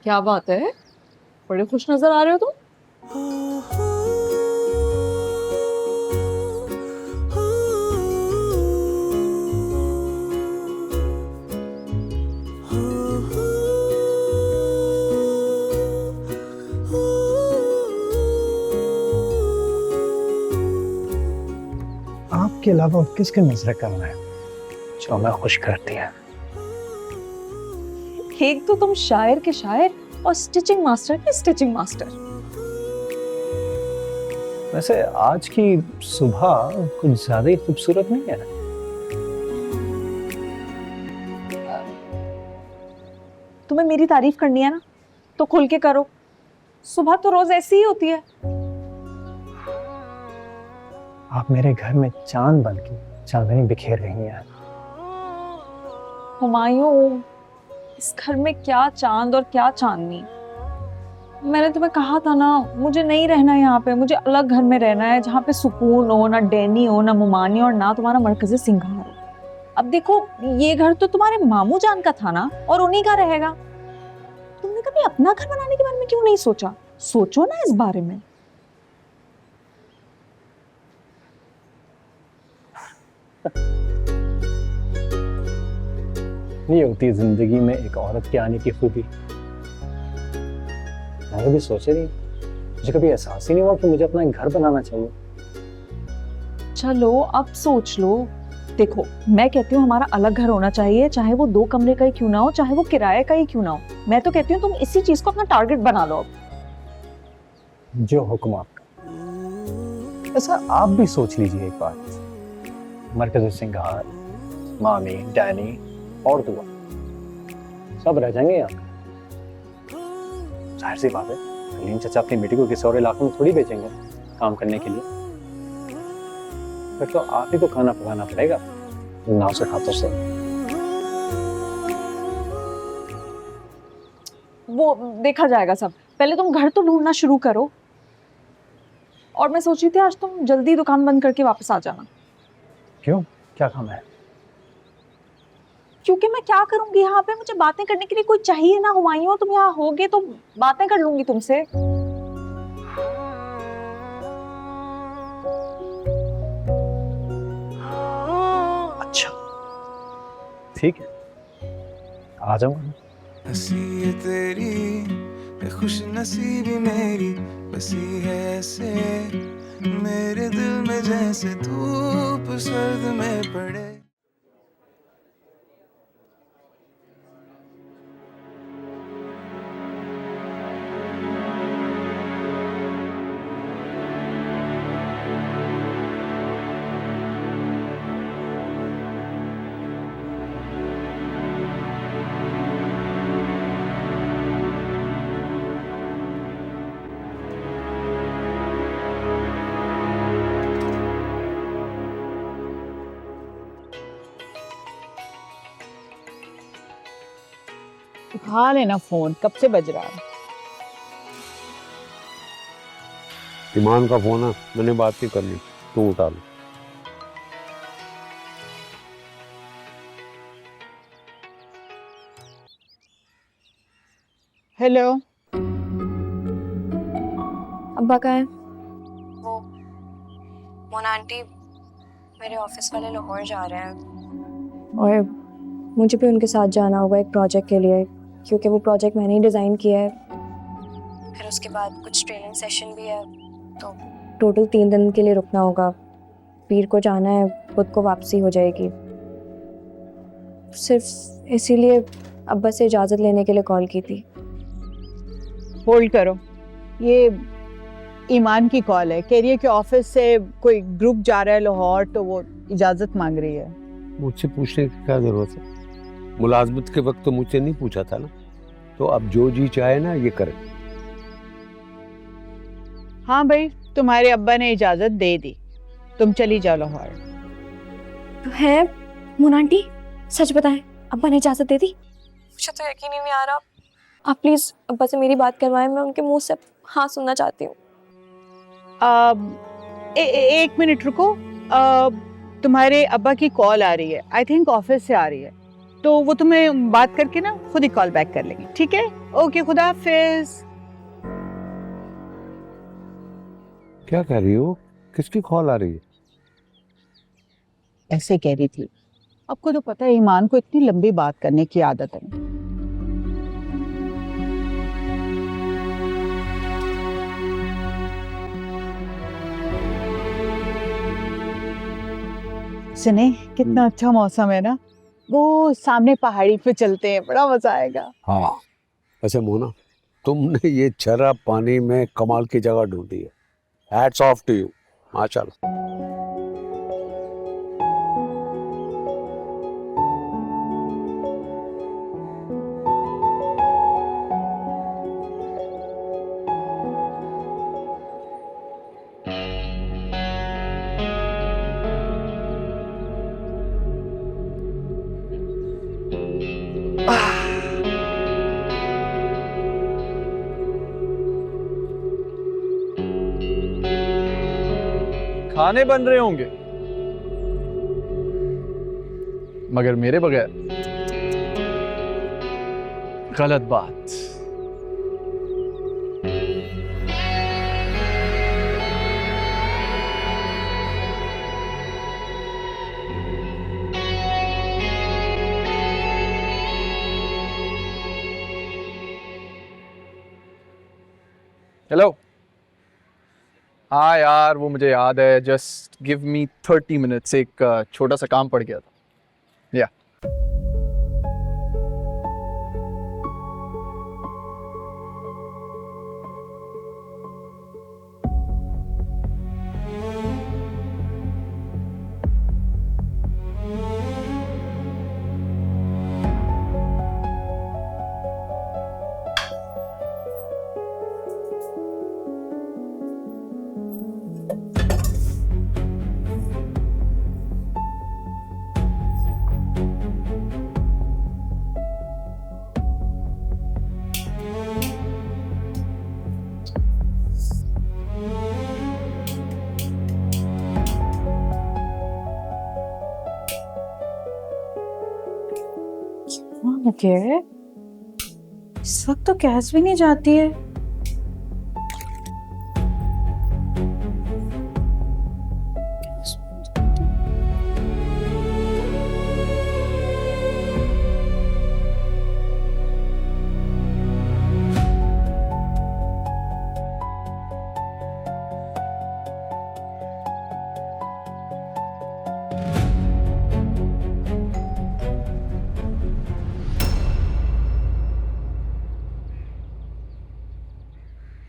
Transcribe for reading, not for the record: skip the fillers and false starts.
क्या बात है, बड़े खुश नजर आ रहे हो तुम। आपके अलावा किसके नजर करना है जो हमें खुश करती है। एक तो तुम शायर के शायर और स्टिचिंग मास्टर के स्टिचिंग मास्टर। वैसे आज की सुबह कुछ ज्यादा ही खूबसूरत नहीं है। तुम्हें मेरी तारीफ करनी है ना तो खुल के करो, सुबह तो रोज ऐसी ही होती है। आप मेरे घर में चांद बन के चांदनी बिखेर रही हैं। हुमायूं, इस घर में क्या चांद और क्या चांदनी। मैंने तुम्हें कहा था ना, मुझे नहीं रहना यहाँ पे, मुझे अलग घर में रहना है जहाँ पे सुकून हो, ना डैनी हो, ना मुमानी और ना तुम्हारा मरकज़े सिंगार हो। अब देखो, ये घर तो तुम्हारे मामू जान का था ना, और उन्हीं का रहेगा। तुमने कभी अपना घर बनाने के बारे में क्यों नहीं सोचा? सोचो ना इस बारे में। नहीं होती जिंदगी में एक औरत के आने की खूबी। मैंने कभी सोचे नहीं, मुझे कभी एहसास ही नहीं हुआ कि मुझे अपना एक घर बनाना चाहिए। चलो अब सोच लो। देखो, मैं कहती हूँ हमारा अलग घर होना चाहिए, चाहे वो 2 कमरे का ही क्यों ना हो, चाहे वो किराए का ही क्यों ना हो। मैं तो कहती हूँ तुम इसी चीज को अपना टारगेट बना लो अब। जो हुक्म आपका। ऐसा आप भी सोच लीजिए एक बार, मरकज़ सिंगार, मामी, डैनी और दुआ सब रह जाएंगे यहाँ। जाहिर सी बात है, कलीम चाचा अपनी बेटी को किसी और इलाके में थोड़ी बेचेंगे काम करने के लिए। फिर तो आप ही को खाना पकाना पड़ेगा, नाव से हाथों से। वो देखा जाएगा सब, पहले तुम घर तो ढूंढना शुरू करो। और मैं सोची थी आज तुम जल्दी दुकान बंद करके वापस आ जाना। क्यों, क्या काम है? क्योंकि मैं क्या करूंगी यहाँ पे, मुझे बातें करने के लिए कोई चाहिए ना। हुमायूं, तुम यहाँ होगे तो बातें कर लूंगी तुमसे। अच्छा ठीक है, आ जाऊंगा। हंसी है तेरी, खुश नसीबी मेरी, बसी है ऐसे मेरे दिल में जैसे धूप सर्द में पड़े। उठा लेना फोन, कब से बज रहा है। ईमान का फोन है, मैंने बात नहीं करनी, तू उठा लो। हेलो। अब्बा कहाँ है? वो मोना आंटी, मेरे ऑफिस वाले लाहौर जा रहे हैं और मुझे भी उनके साथ जाना होगा एक प्रोजेक्ट के लिए, क्योंकि वो प्रोजेक्ट मैंने ही डिज़ाइन किया है। फिर उसके बाद कुछ ट्रेनिंग सेशन भी है, तो टोटल 3 दिन के लिए रुकना होगा। पीर को जाना है, खुद को वापसी हो जाएगी। सिर्फ इसीलिए अब्बा से इजाज़त लेने के लिए कॉल की थी। होल्ड करो, ये ईमान की कॉल है। कह रही है कि ऑफिस से कोई ग्रुप जा रहा है लाहौर, तो वो इजाजत मांग रही है। मुझसे पूछने की क्या जरूरत है? मुलाजमत के वक्त तो मुझसे नहीं पूछा था ना, तो अब जो जी चाहे ना ये करे। हाँ भाई, तुम्हारे अब्बा ने इजाजत दे दी, तुम चली जाओ लाहौर। है मोना आंटी, सच बताएं, अब्बा ने इजाज़त दे दी? मुझे तो यकीन ही नहीं आ रहा। आप प्लीज़ अब्बा से मेरी बात करवाएं, मैं उनके मुंह से हाँ सुनना चाहती हूँ। एक मिनट रुको, तुम्हारे अब्बा की कॉल आ रही है, आई थिंक ऑफिस से आ रही है। तो वो तुम्हें बात करके ना खुद ही कॉल बैक कर लेंगे, ठीक है? ओके, खुदा हाफिज। क्या कह रही हो? किसकी कॉल आ रही है? ऐसे कह रही थी, आपको तो पता है ईमान को इतनी लंबी बात करने की आदत है। सुने, कितना अच्छा मौसम है ना, वो सामने पहाड़ी पे चलते हैं, बड़ा मजा आएगा। हाँ। अच्छा मोना, तुमने ये छरा पानी में कमाल की जगह ढूंढी है। हैट्स ऑफ टू यू, माशाल्लाह। खाने बन रहे होंगे मगर मेरे बगैर। गलत बात। हेलो। हाँ यार, वो मुझे याद है। जस्ट गिव मी 30 मिनट्स, एक छोटा सा काम पड़ गया था। या ओके, इस वक्त तो गैस भी नहीं जाती है।